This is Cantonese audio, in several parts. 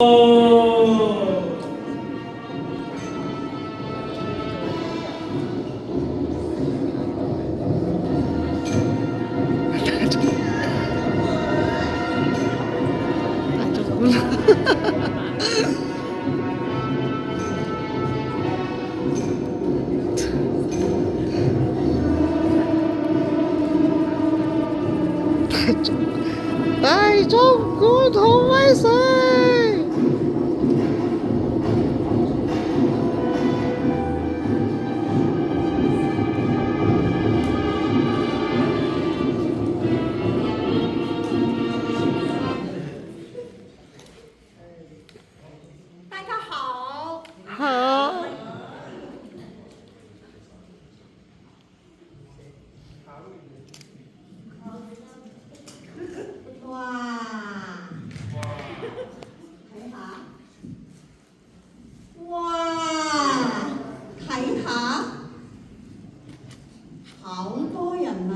大中古同威水。大家好，好，哇，睇下，哇，睇下，好多人嚟，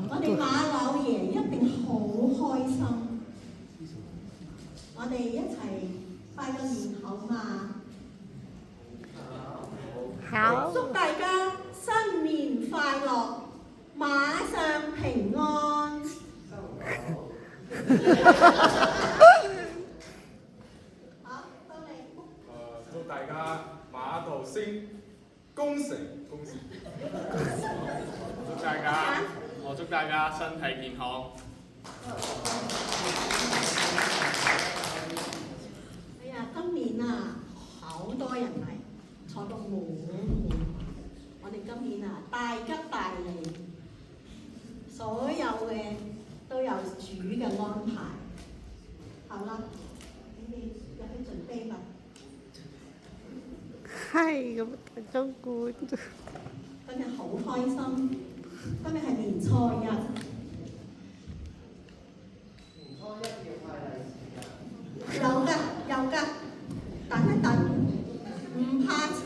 我哋馬老爺一定好開心，我哋一齊拜個年好嘛？好，祝大家新年快樂，馬上平安。好，到你。祝大家馬頭星功成功成。祝大家身體健康。哎呀，今年啊，好多人嚟，坐到滿滿。我哋今年啊，大吉大利，所有嘅都有主嘅安排。好啦，你哋入去準備吧。係咁大中古。今日好開心，今日係年初一。有㗎，有㗎，等一等，唔怕遲，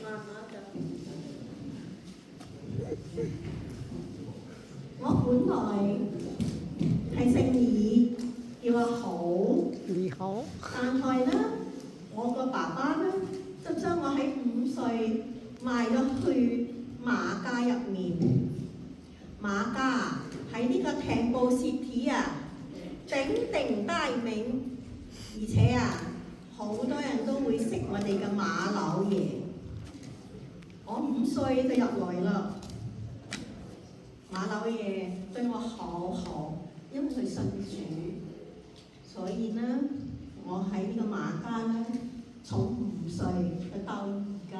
慢慢等。我本來係姓李，叫阿好，你好，但係呢，我個爸爸呢，就將我喺5歲賣咗去馬家入面。馬家喺呢個艇布攝體啊，鼎鼎大名。而且啊，好多人都會識我哋嘅馬老爺。我5歲就入來啦，馬老爺對我好好，因為佢信主，所以呢，我喺呢個馬家呢，從5歲就到而家。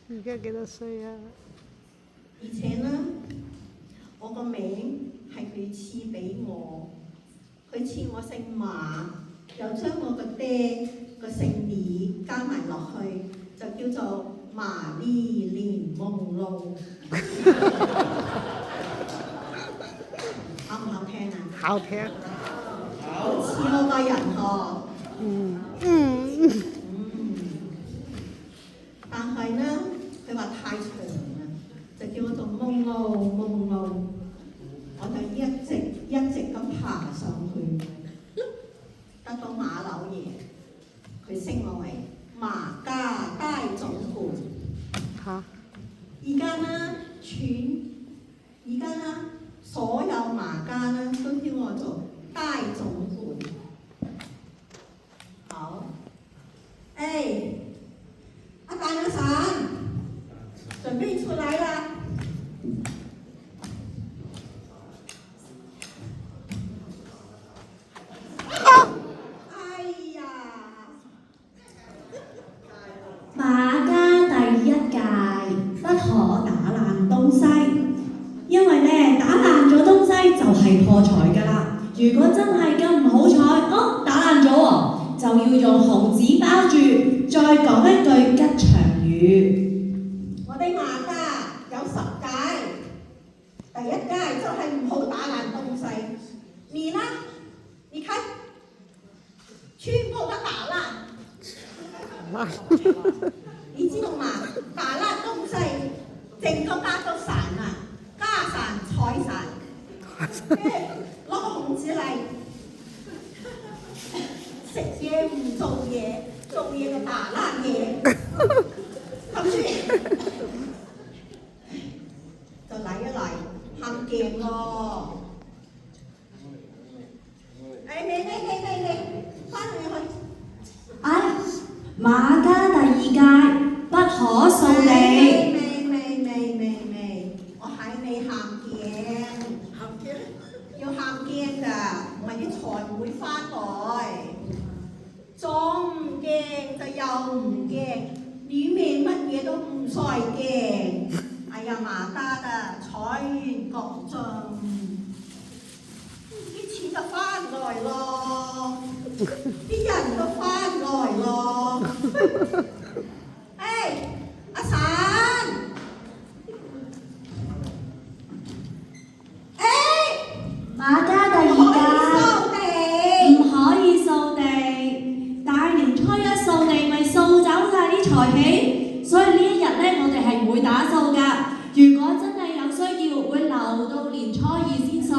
而家幾多歲啊？而且呢，我個名係佢賜俾我。佢賜我姓馬，又將我個爹個姓李加埋落去，就叫做瑪麗蓮夢露。好唔好聽啊？好聽。好似我個人嗬。但係呢，佢話太長啦，就叫我做夢露夢露。我就一直咁爬上去，得到馬老爺，佢升我為馬家大總管。嚇！而家呢，所有馬家呢都叫我做大總管。好，阿大阿嬸，準備出來啦！馬家第一戒不可打爛東西，因為咧打爛咗東西就係破財㗎啦。如果真係咁唔好彩，打爛咗喎，就要用紅紙包住，再講一句吉祥語。我哋馬家有10戒，第一戒就係唔好打爛東西。你呢？你看，全部都打爛。你知道嘛？打爛東西，整個家都散啦，家散財散。攞個紅奉旨嚟，食嘢唔做嘢，做嘢就打爛嘢，跟住就嚟一嚟行鏡喎。你，翻去去。哎，馬家第2屆不可掃地。未，我喺未行鏡，要行鏡㗎，唔係啲財唔會翻來。左唔鏡就右唔鏡，裡面乜嘢都唔使鏡。哎呀，馬家的財源廣進，啲錢就翻來咯，啲人都翻來咯。誒，阿嬸，馬家第2屆唔可以掃地，大年初一掃地咪掃走晒啲財氣，所以呢一日咧我哋係唔會打掃㗎。如果真係有需要，會留到年初2先掃。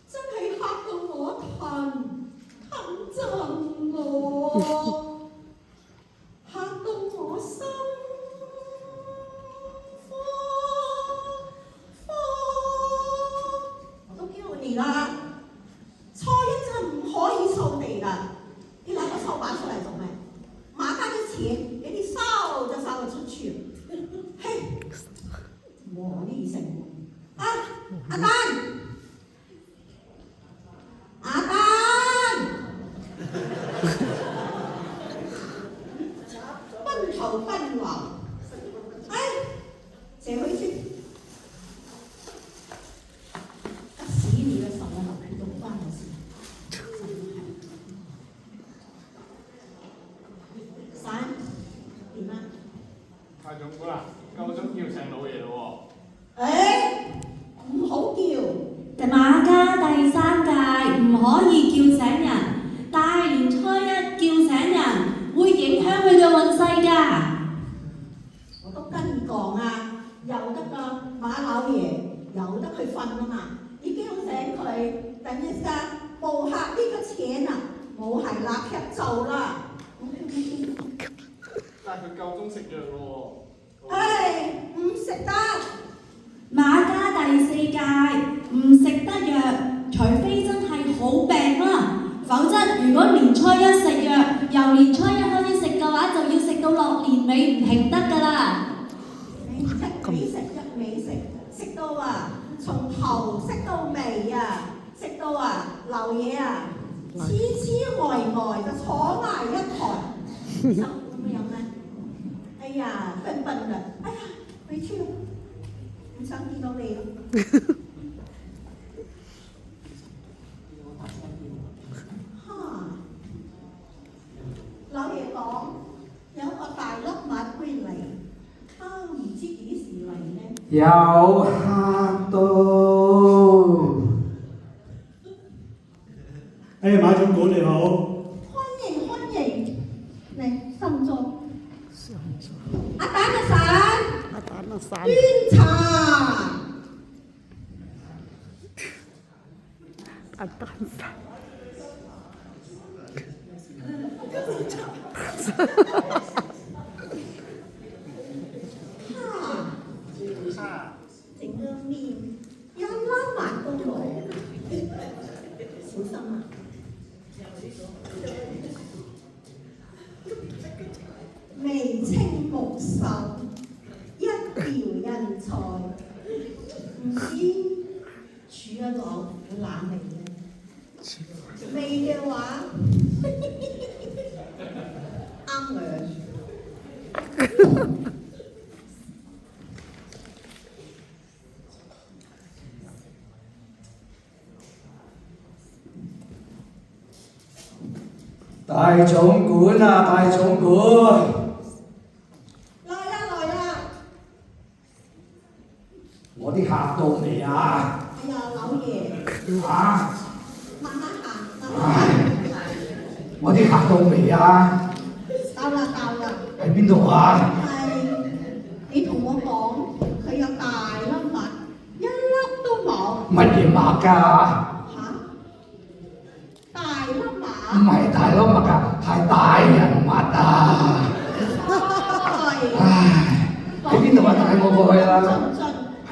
真係嚇到我騰震喎，嚇到我心慌。我都叫你啦，初一真係唔可以掃地㗎，你拿個掃把出嚟做咩？馬家啲錢俾你掃就掃得出去。嘿，我呢成啊，阿丹。奔頭奔腦，哎，寫回去。洗你的手啊，都關我事。三，點啊？太總管啊，夠鐘叫醒老爺咯誒，唔好叫。馬家第3屆唔可以叫醒人，大年初一叫醒人會影響佢嘅運勢㗎。我都跟你講啊，由得個馬老爺由得佢瞓啊嘛，你叫醒佢，等一間報客呢個錢啊，冇係立劇做啦。喎，但係佢夠鐘食藥咯唉，唔食得。馬家第4屆唔食得藥，除非真係好病啦，否則如果年初一食藥，由年初一開始食嘅話，就要食到落年尾唔停得㗎啦。你一味食，食到啊，從頭食到尾啊，食到啊，流嘢啊，痴痴呆呆就坐埋一台，就咁樣咧。哎呀，笨笨嘅，哎呀，回去啦，唔想見到你咯。老爺講有個大粒物會嚟，唔知幾時嚟呢？有客到。馬總管你好。歡迎，嚟上座。阿蛋阿嬸，端茶。阿蛋散。整個面一粒萬都冇，小心啊！眉清目秀，一表人才，唔知處一郎懶嚟嘅，未嘅話啱嘅。大總管啊，大總管，來啦！我啲客到未啊？哎呀，老爺，啊！慢慢行，我啲客到未啊？到啦！喺邊度啊？係你同我講，佢有大粒物，一粒都冇。乜嘢馬㗎？嚇，大粒唔馬，係大粒麥㗎，係大人物啊！係唉，喺邊度啊？帶我過去啦！進進。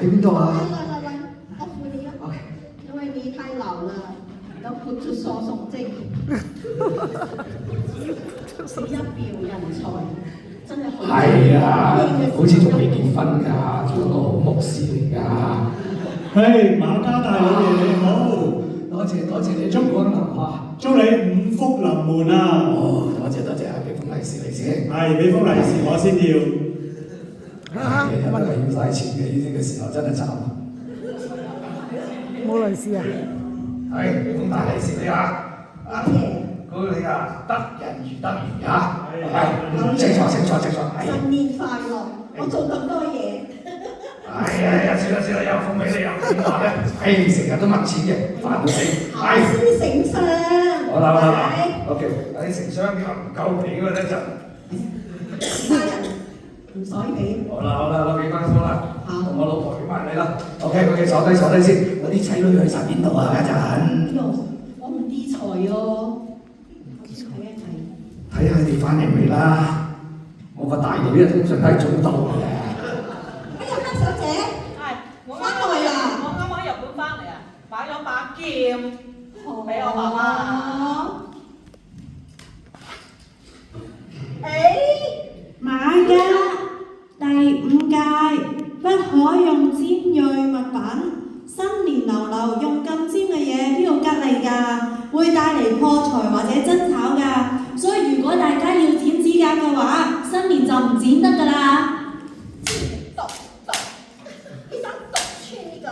喺邊度啊？來，我扶你啊！因為你太老了，要付出所送證，一表人才，真係好。係啊，好似仲未結婚㗎，做個好牧師嚟㗎。嘿，馬家大老爺你好，多謝你中國啊！祝你五福臨門啊！哦，多謝，俾封利是你先。係，俾封利是我先要。日日都係要曬錢嘅，呢啲嘅時候真係慘。冇利是啊！係，俾封大利是你啊！恭喜你啊，得人如得魚啊！係，請坐。新年快樂！我做咁多嘢，算啦，有封俾你又點話咧？成日都問錢嘅，煩到死。考試成上。好啦，OK，你成箱點話唔夠俾嘅咧就。家人唔使俾。好啦，俾翻數啦。同我老婆俾埋你啦。OK，坐低先。我啲仔女去晒邊度啊？一陣。我唔啲財哦。睇下你哋翻嚟未啦？我個大女啊，通常都係早到嘅。哎呀，黑小姐，我翻嚟啦！我啱喺日本翻嚟啊，買咗把劍俾我爸爸。馬家第5屆不可用尖鋭物品，新年流流用咁尖嘅嘢邊度吉利㗎？會帶嚟破財或者爭吵㗎。所以如果大家要剪指甲嘅話，新年就唔剪得㗎啦。醫生篤穿呢個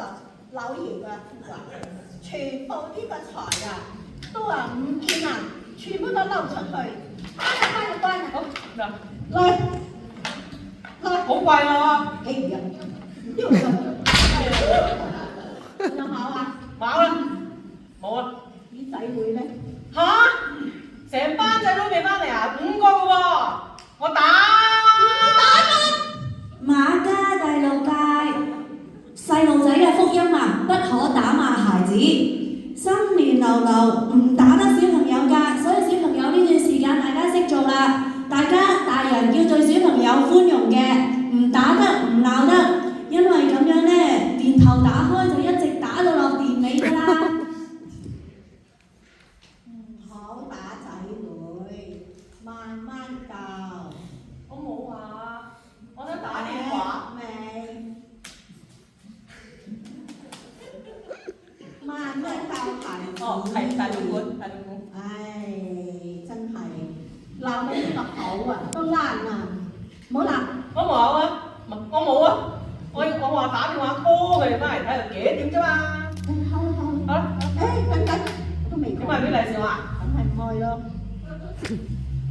老爺嘅頭啊，全部呢個財啊都話唔見啊，全部都漏出去。關啊！好嗱，來，好貴喎，哎呀，呢個有冇啊？冇啦，冇啊！啲仔女咧？嚇，成班仔都未翻嚟啊，5個嘅喎，我打馬家第6屆細路仔嘅福音啊，不可打罵孩子。新年流流唔打得小朋友㗎，所以小朋友呢段時間大家識做啦。大人要對小朋友寬容嘅，唔打得唔鬧得，因為咁樣呢，電頭打開就一直打到落電尾㗎啦。唔好打仔女，慢慢教。我冇話，我想打電話。未？慢慢教孩子。哦，係大總管。唉，真係鬧到呢個口啊，都爛啊！唔好鬧。我冇啊，我話打電話 call 佢哋翻嚟睇佢幾點啫嘛。好啦，緊，都未講。點解俾利是我啊？梗係唔愛咯。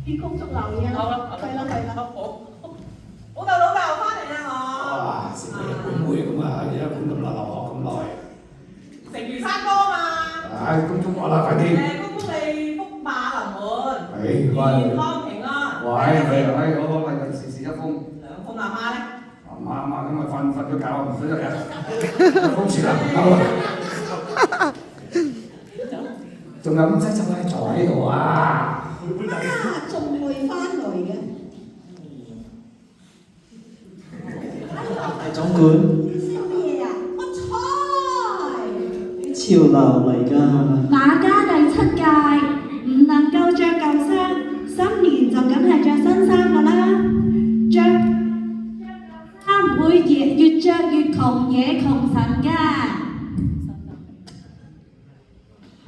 啲工足流嘢。好啦，老豆翻嚟啦我。哇！食日本妹咁啊，日本咁流學咁耐。成魚生哥嘛。恭祝我啦，快啲！恭祝你福馬臨門，健康平安。我禮物時一封。2封阿媽咧？阿媽今日瞓咗覺，唔使入一封錢啦，唔夠啦。仲有5仔就係坐喺度啊！仲會翻嚟嘅。大總管，笑乜嘢啊？我猜。潮流嚟㗎。馬家第7屆唔能夠着舊衫，新年就梗係着新衫㗎啦。着衫會越着越窮，惹窮神㗎。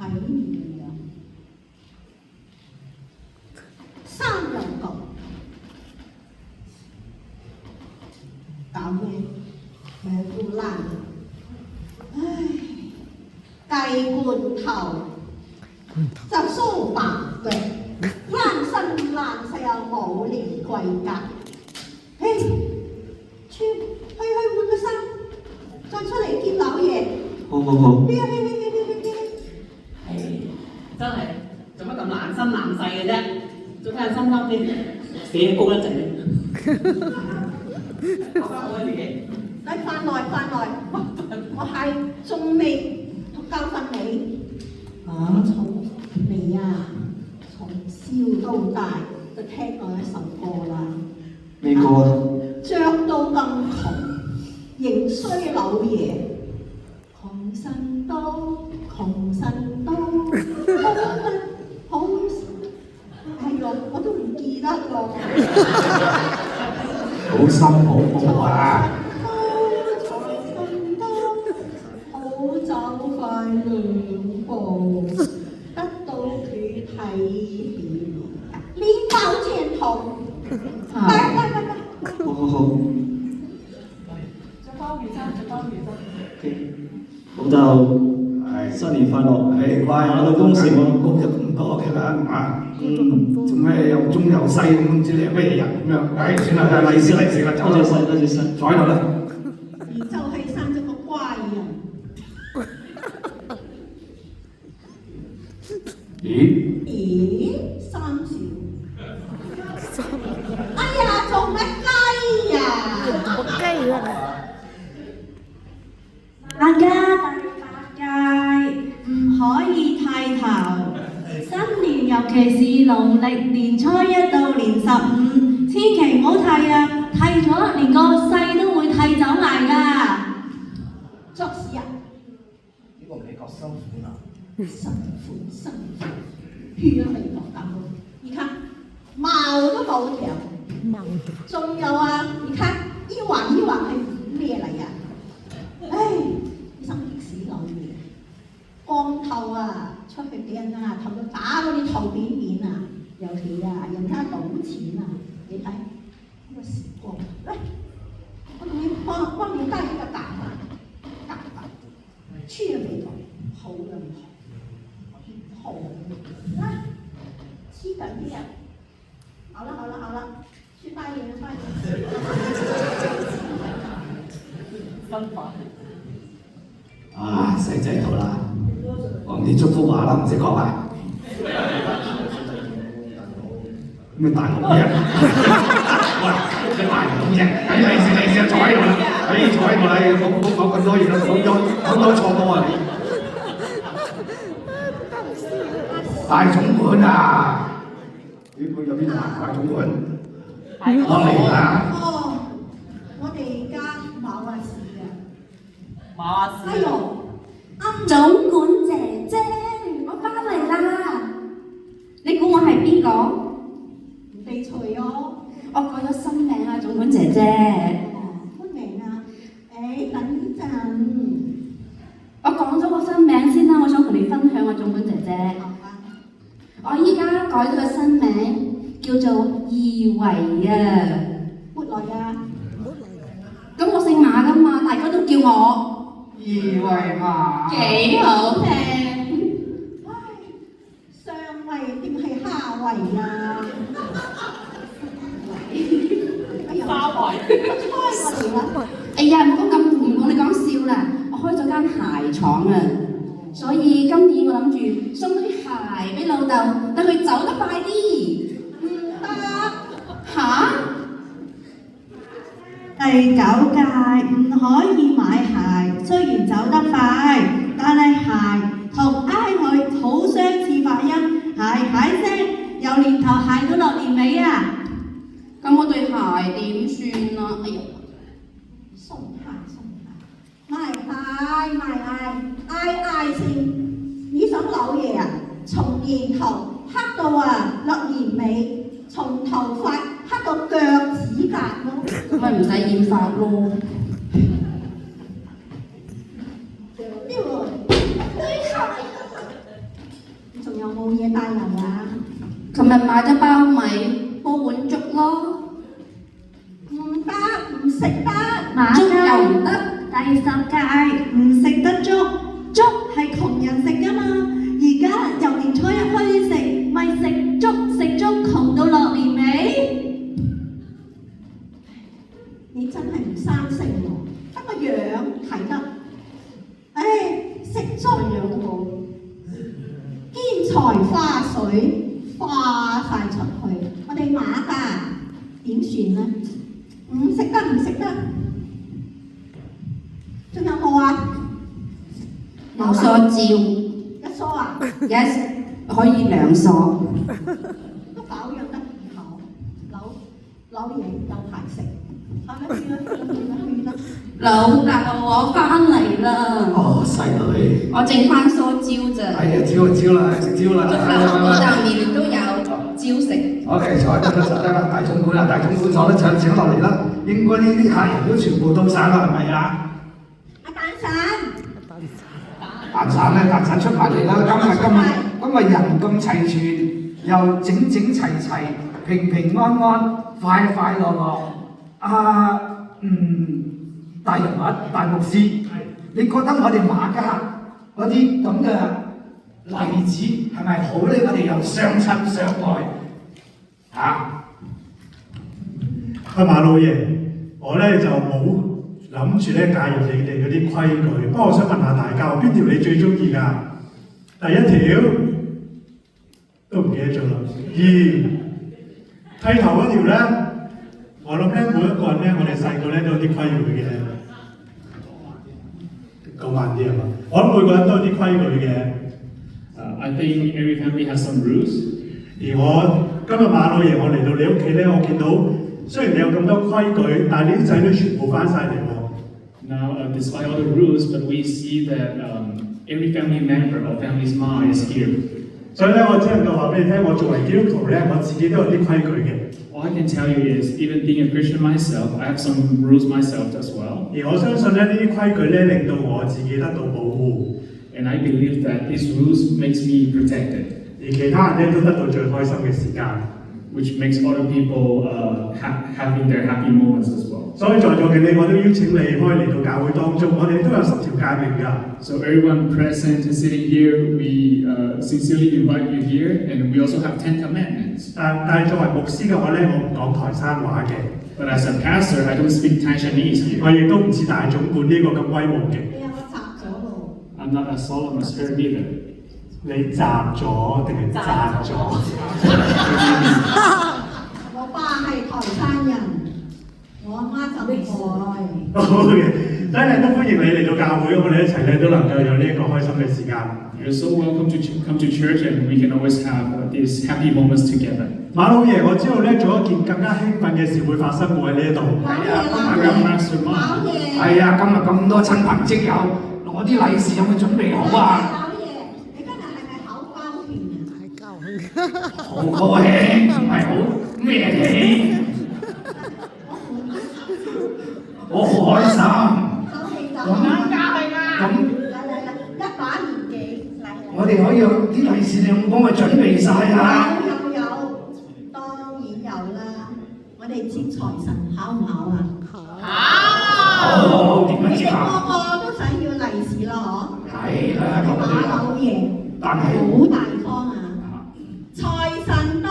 係啊，衫又舊，搞咩？咩都爛。唉，計罐頭就蘇白腳，爛身爛世又冇連貴格。嘿，去換個衫，再出嚟見老爺。好。真係做乜咁懶身懶世嘅啫？做咩心心啲？寫高一陣嘅。講翻好自己。嚟飯來，我係仲未你，你啊，從小到大就聽過一首歌啦。咩歌啊？着到咁窮，仍衰老爺，窮神到，窮神到，好，哎呦，我都唔記得咯。好心好報啊！好走快兩步，得到佢睇見，面貌前途。拜。好。食鮑魚汁。老豆，係新年快樂！係乖，我老公食我高就咁多嘅啦，啊，做咩又中又西咁，唔知你係咩人咁樣？唉，算啦，利是啦，走啦，多謝晒，多謝晒。坐喺度啦。你就係生咗個乖人。咦，三少？哎呀，做乜雞呀？我雞啊！大家第8屆唔可以剃頭，新年尤其是農曆年初1到年15，千祈唔好剃啊！剃咗連個勢都會剃走埋㗎。作死啊！呢個比較辛苦啦。辛苦，血都未落咁咯。你看毛都冇條，仲有啊！你看一橫係咩嚟呀？唉，生激死老嘢，光頭啊，出去俾人啊頭到打到你頭扁扁啊！尤其啊，人家賭錢啊，你睇呢個時光，嚟，我同你幫你戴呢個假髮，去了沒頭，好人好，來，黐緊啲啊！好了，去拜年。分法。啊，細仔好啦，講啲祝福話啦，唔識講啊。咩大佬啫？喂，咩大佬啫？利是坐喺度啦，坐喺度啦，唔好講咁多嘢啦，講多錯多啊你。大總管啊！有邊大總管？我嚟啦！哦，我哋而家馬華市啊！馬斯。哎呦，總管姐姐，我翻嚟啦！你估我係邊個？唔備除哦。我改咗新名啦，總管姐姐。乜名啊？誒，等陣。我講咗個新名先啦，我想同你分享啊，總管姐姐。我依家改咗個新名，叫做二維啊。乜來啊？咁我姓馬噶嘛，大家都叫我二維碼。幾好聽。唉，上圍定係下圍啊？花圍。猜我哋啦。哎呀，唔講你講笑啦，我開咗間鞋廠啊，所以今年我諗住送啲鞋俾老豆，等佢走得快啲。唔得。嚇？第9屆唔可以買鞋，雖然走得快，但係鞋同挨佢好相似發音，鞋聲，由年頭鞋到落年尾啊！咁我對鞋點算啊？哎呀！送鞋，賣先。你想老爺啊，從年頭黑到啊落年尾，從頭髮黑到腳趾甲咯。咁咪唔使染髮咯。呢個仲有冇嘢帶嚟啊？琴日買咗包米煲碗粥咯。唔得，唔食得。粥又唔得。第10屆唔食得粥，粥係窮人食噶嘛。而家由年初1開始食，咪食粥窮到落年尾。你真係唔生性喎，得個樣睇得。唉，食粥樣好，兼財花水花晒出去，我哋馬家點算呢？唔食得。仲有冇啊？有塑照。，yes 可以兩鎖。都保養得幾好，老嘢有排食，係咪去啦？老豆，我翻嚟啦，哦，細女，我剩翻酥椒咋。係啊，招就招啦，食蕉啦。老豆年年都有蕉食。OK，坐得啦，大總管啦，大總管坐得請落嚟啦。應該呢啲客人都全部到晒啦，係咪啊？阿蛋散，蛋散咧，蛋散出埋嚟啦！今日人咁齊全，又整整齊齊，平平安安，快快樂樂。大人物、大牧師，你覺得我哋馬家嗰啲咁嘅例子係咪好咧？我哋又相親相愛嚇。阿馬老爺，我咧就冇諗住咧介入你哋嗰啲規矩，不過我想問下大家，邊條你最中意㗎？第一條都唔記得咗啦。剃頭嗰條咧，我諗咧每一個人咧，我哋細個咧都有啲規矩嘅。講慢啲係嘛？我諗每個人都有啲規矩嘅。I think every family has some rules. 而我今日馬老爺，我嚟到你屋企咧，我見到雖然你有咁多規矩，但係你啲仔女全部翻晒嚟喎。Now, despite all the rules, but we see that every family member or family's mom is here. 所以咧，我只能夠話俾你聽，我作為基督徒咧，我自己都有啲規矩嘅。All I can tell you is, even being a Christian myself, I have some rules myself as well. 而我相信咧，呢啲規矩咧，令到我自己得到保護。And I believe that these rules makes me protected. 而其他人咧都得到最開心嘅時間。Which makes other people having their happy moments as well. 所以在座嘅你，我都邀請你可以嚟到教會當中，我哋都有10條誡命㗎。So everyone present and sitting here, we sincerely invite you here, and we also have 10 commandments. 但係作為牧師嘅話咧，我唔講台山話嘅。But as a pastor, I don't speak Taishanese here. 我亦都唔似大總管呢個咁威武嘅。你有冇雜咗咯？ I'm not as solemn as her either. 你雜咗定係雜咗？我爸係台山人，我阿媽就唔愛。好嘅，真係都歡迎你嚟到教會，我哋一齊咧都能夠有呢一個開心嘅時間。You're so welcome to come to church, and we can always have these happy moments together. 馬老爺，我知道咧做一件更加興奮嘅事會發生喎喺呢一度。係啊，老爺，係啊，今日咁多親朋戚友，攞啲利是有冇準備好啊？好高興，唔係好咩嘅？我好開心。咁一把年紀，我哋可以有啲利是，你有冇幫我準備晒啊？有，當然有啦。我哋接財神考唔考啊？好，點樣接啊？個個都想要利是咯，嗬？係啦，咁我馬老爺，但係好大方啊！財神到，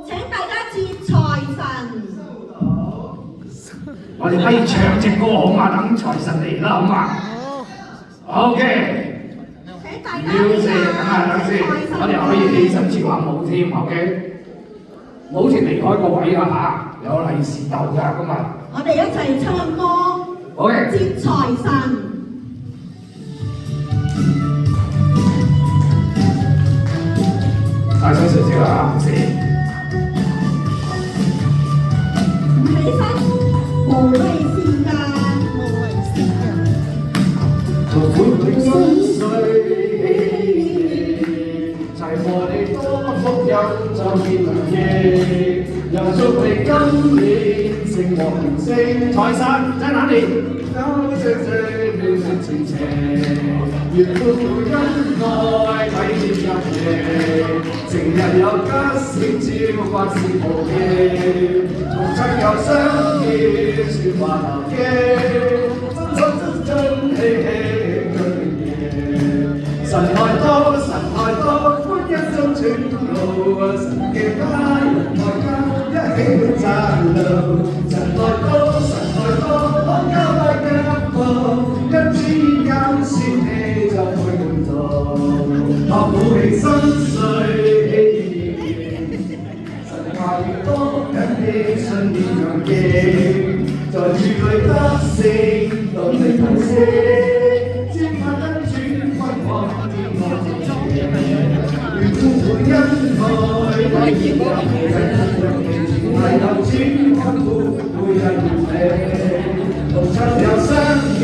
請大家接財神。我哋不如唱隻歌好嘛？等財神嚟啦，好嘛？OK。music，等先，我哋可以起身接下舞添 ，OK。舞團離開個位啊嚇，有利是鬥㗎今日。我哋一齊唱歌。OK。接財神。大聲少少啊，唔先。唔起身，無利是㗎，無利是㗎。同歡慶新歲，齊和你多福蔭，就見良益，又祝你今年勝和名聲。財神在哪裡？高聲聲表示情情，願富恩愛體貼入夜，成日有吉星照，萬事無忌，同親友相見，説話流機，真喜氣對夜。神來到，歡欣中轉路，神嘅家人外交一起讚路。神來到，康家大家福，因知間先氣就會滿足，樂鼓起新歲喜神話越多，緊記信念強勁，在主裏得勝，動力提升，轉發恩轉輝煌，天國正傳。係有錢根本會有熱氣，同親友相見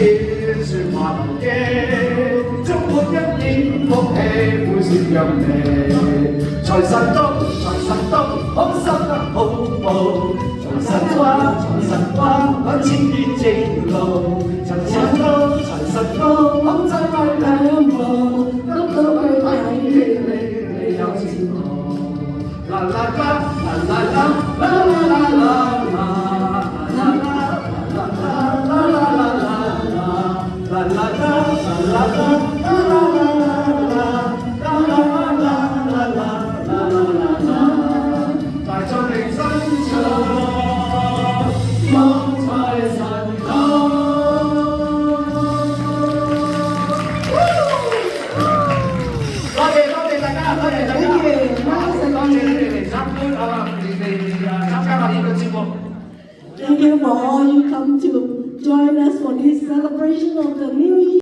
説話無機，祝滿一片福氣會攝入味，財神到財神到，好心得好報，財神話財神話，揾錢變正路，財神到財神到，好真係兩步，碌到去睇戲你有錢過。啦啦啦啦啦啦啦啦啦啦大眾力爭取，望財神到。多謝大家，多謝大家，多謝你哋嚟參加我呢個節目。Thank you for all you come to join us for this celebration of the New